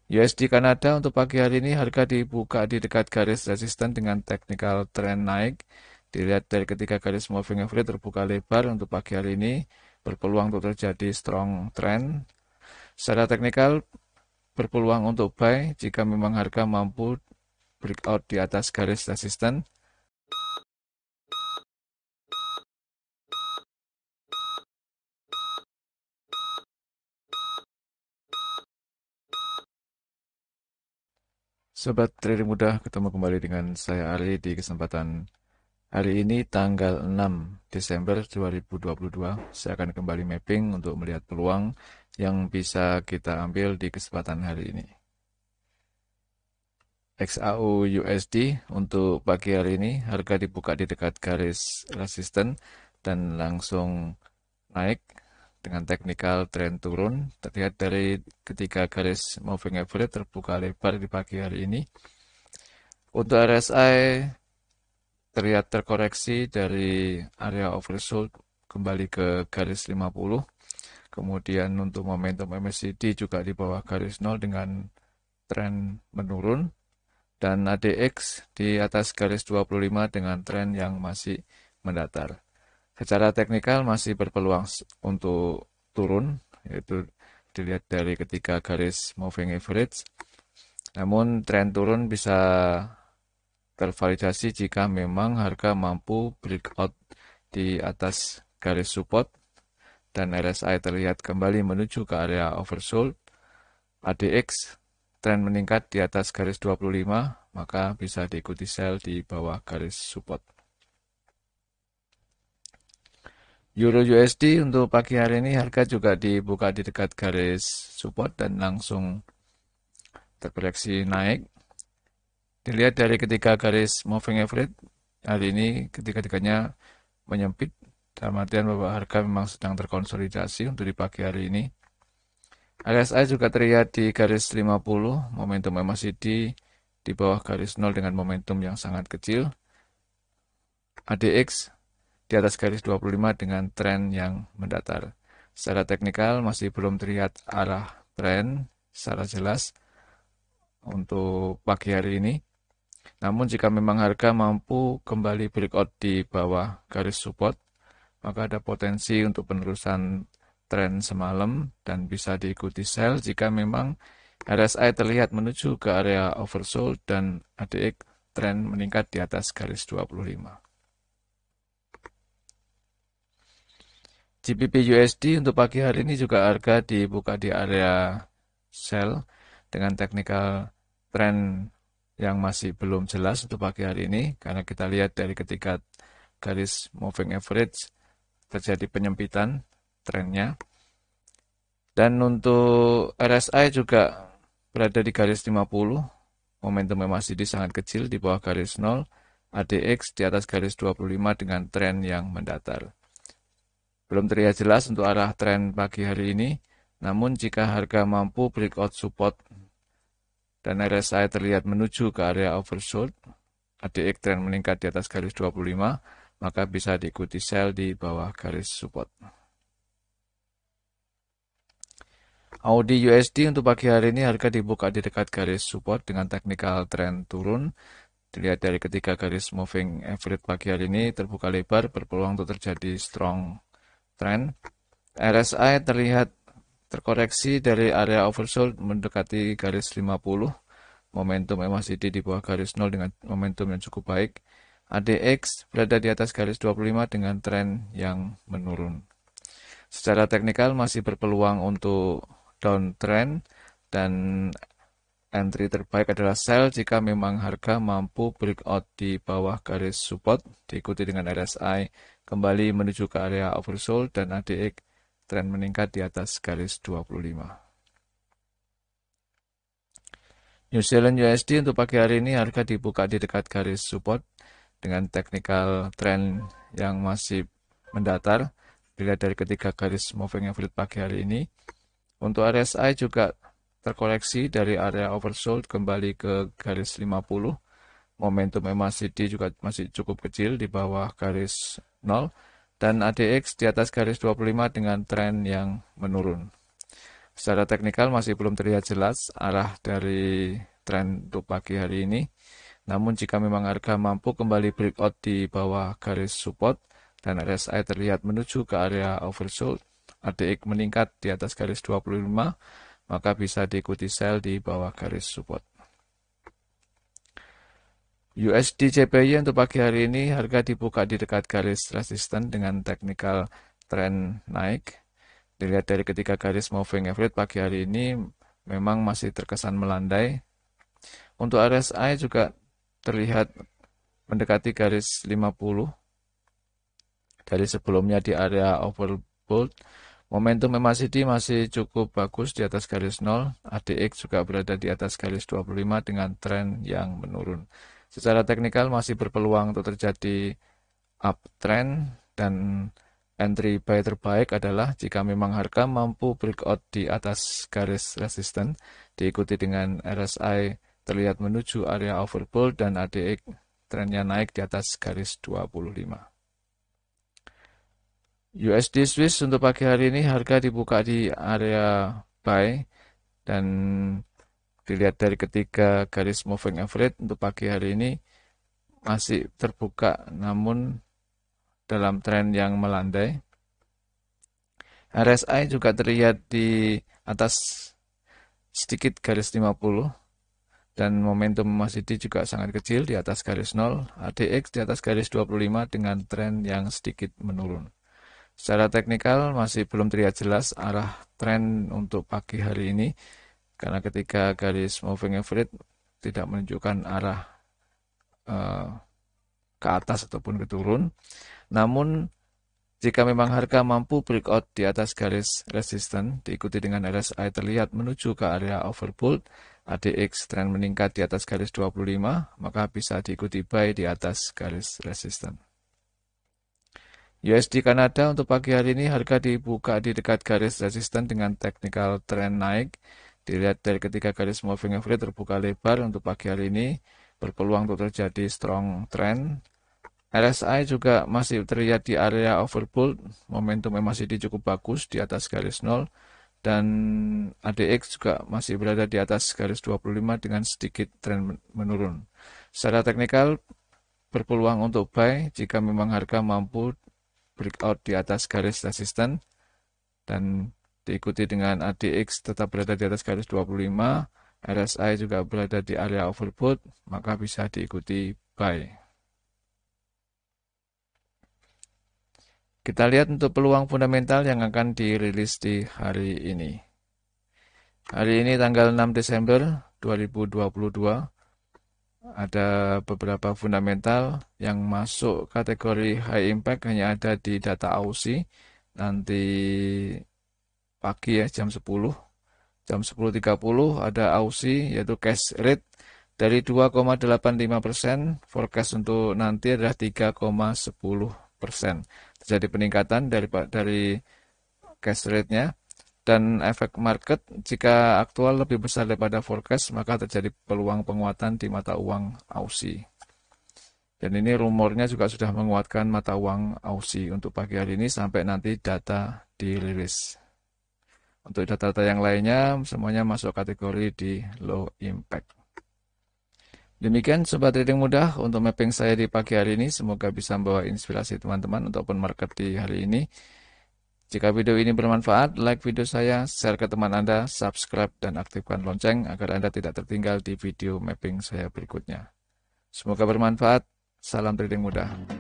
USD Kanada untuk pagi hari ini harga dibuka di dekat garis resisten dengan technical trend naik. Dilihat dari ketika garis moving average terbuka lebar untuk pagi hari ini berpeluang untuk terjadi strong trend. Secara teknikal berpeluang untuk buy jika memang harga mampu breakout di atas garis resisten. Sobat Trading Mudah, ketemu kembali dengan saya Ari di kesempatan hari ini tanggal 6 Desember 2022. Saya akan kembali mapping untuk melihat peluang yang bisa kita ambil di kesempatan hari ini. XAU USD untuk pagi hari ini harga dibuka di dekat garis resisten dan langsung naik dengan teknikal tren turun. Terlihat dari ketika garis moving average terbuka lebar di pagi hari ini. Untuk RSI terlihat terkoreksi dari area oversold kembali ke garis 50. Kemudian untuk momentum MACD juga di bawah garis 0 dengan tren menurun. Dan ADX di atas garis 25 dengan tren yang masih mendatar. Secara teknikal masih berpeluang untuk turun, yaitu dilihat dari ketika garis moving average. Namun tren turun bisa tervalidasi jika memang harga mampu breakout di atas garis support dan RSI terlihat kembali menuju ke area oversold. ADX tren meningkat di atas garis 25, maka bisa diikuti sell di bawah garis support. Euro USD untuk pagi hari ini harga juga dibuka di dekat garis support dan langsung terkoreksi naik. Dilihat dari ketika garis moving average hari ini ketika-tikanya menyempit, dalam artian bahwa harga memang sedang terkonsolidasi untuk di pagi hari ini. RSI juga terlihat di garis 50, momentum MACD di bawah garis 0 dengan momentum yang sangat kecil. ADX di atas garis 25 dengan tren yang mendatar. Secara teknikal masih belum terlihat arah tren secara jelas untuk pagi hari ini. Namun jika memang harga mampu kembali breakout di bawah garis support, maka ada potensi untuk penerusan tren semalam dan bisa diikuti sell jika memang RSI terlihat menuju ke area oversold dan ADX tren meningkat di atas garis 25. GBP USD untuk pagi hari ini juga harga dibuka di area sell dengan technical trend yang masih belum jelas untuk pagi hari ini karena kita lihat dari ketika garis moving average terjadi penyempitan trennya. Dan untuk RSI juga berada di garis 50, momentum MACD sangat kecil di bawah garis 0, ADX di atas garis 25 dengan tren yang mendatar. Belum terlihat jelas untuk arah tren pagi hari ini, namun jika harga mampu breakout support dan RSI terlihat menuju ke area oversold, ADX tren meningkat di atas garis 25, maka bisa diikuti sell di bawah garis support. Audi USD untuk pagi hari ini harga dibuka di dekat garis support dengan technical trend turun. Dilihat dari ketika garis moving average pagi hari ini terbuka lebar berpeluang untuk terjadi strong trend. RSI terlihat terkoreksi dari area oversold mendekati garis 50. Momentum MACD di bawah garis 0 dengan momentum yang cukup baik. ADX berada di atas garis 25 dengan tren yang menurun. Secara teknikal masih berpeluang untuk downtrend dan entry terbaik adalah sell jika memang harga mampu breakout di bawah garis support diikuti dengan RSI kembali menuju ke area oversold dan ADX tren meningkat di atas garis 25. New Zealand USD untuk pagi hari ini harga dibuka di dekat garis support dengan technical trend yang masih mendatar dilihat dari ketika garis moving average pagi hari ini. Untuk RSI juga terkoreksi dari area oversold kembali ke garis 50. Momentum MACD juga masih cukup kecil di bawah garis 0 dan ADX di atas garis 25 dengan tren yang menurun. Secara teknikal masih belum terlihat jelas arah dari tren untuk pagi hari ini. Namun jika memang harga mampu kembali breakout di bawah garis support dan RSI terlihat menuju ke area oversold, ADX meningkat di atas garis 25, maka bisa diikuti sell di bawah garis support. USD JPY untuk pagi hari ini harga dibuka di dekat garis resisten dengan technical trend naik. Dilihat dari ketiga garis moving average pagi hari ini memang masih terkesan melandai. Untuk RSI juga terlihat mendekati garis 50 dari sebelumnya di area overbought. Momentum MACD masih cukup bagus di atas garis 0. ADX juga berada di atas garis 25 dengan tren yang menurun. Secara teknikal masih berpeluang untuk terjadi uptrend dan entry buy terbaik adalah jika memang harga mampu breakout di atas garis resisten diikuti dengan RSI terlihat menuju area overbought dan ADX trennya naik di atas garis 25. USD Swiss untuk pagi hari ini harga dibuka di area buy dan dilihat dari ketiga garis moving average untuk pagi hari ini masih terbuka namun dalam tren yang melandai. RSI juga terlihat di atas sedikit garis 50 dan momentum MACD juga sangat kecil di atas garis 0. ADX di atas garis 25 dengan tren yang sedikit menurun. Secara teknikal masih belum terlihat jelas arah tren untuk pagi hari ini karena ketika garis moving average tidak menunjukkan arah ke atas ataupun ke turun. Namun jika memang harga mampu breakout di atas garis resisten diikuti dengan RSI terlihat menuju ke area overbought, ADX tren meningkat di atas garis 25, maka bisa diikuti buy di atas garis resisten. USD Kanada untuk pagi hari ini harga dibuka di dekat garis resisten dengan technical trend naik. Dilihat dari ketiga garis moving average terbuka lebar untuk pagi hari ini, berpeluang untuk terjadi strong trend. RSI juga masih terlihat di area overbought, momentum MACD cukup bagus di atas garis 0, dan ADX juga masih berada di atas garis 25 dengan sedikit tren menurun. Secara teknikal berpeluang untuk buy jika memang harga mampu breakout di atas garis resisten dan diikuti dengan ADX tetap berada di atas garis 25, RSI juga berada di area overbought, maka bisa diikuti buy. Kita lihat untuk peluang fundamental yang akan dirilis di hari ini. Hari ini tanggal 6 Desember 2022. Ada beberapa fundamental yang masuk kategori high impact hanya ada di data Aussie nanti pagi ya jam 10. Jam 10.30 ada Aussie yaitu cash rate dari 2,85%, forecast untuk nanti adalah 3,10%. Terjadi peningkatan dari cash rate-nya. Dan efek market jika aktual lebih besar daripada forecast maka terjadi peluang penguatan di mata uang Aussie. Dan ini rumornya juga sudah menguatkan mata uang Aussie untuk pagi hari ini sampai nanti data dirilis. Untuk data-data yang lainnya semuanya masuk kategori di low impact. Demikian Sobat Trading Mudah untuk mapping saya di pagi hari ini. Semoga bisa membawa inspirasi teman-teman untuk open market di hari ini. Jika video ini bermanfaat, like video saya, share ke teman Anda, subscribe, dan aktifkan lonceng agar Anda tidak tertinggal di video mapping saya berikutnya. Semoga bermanfaat. Salam trading mudah.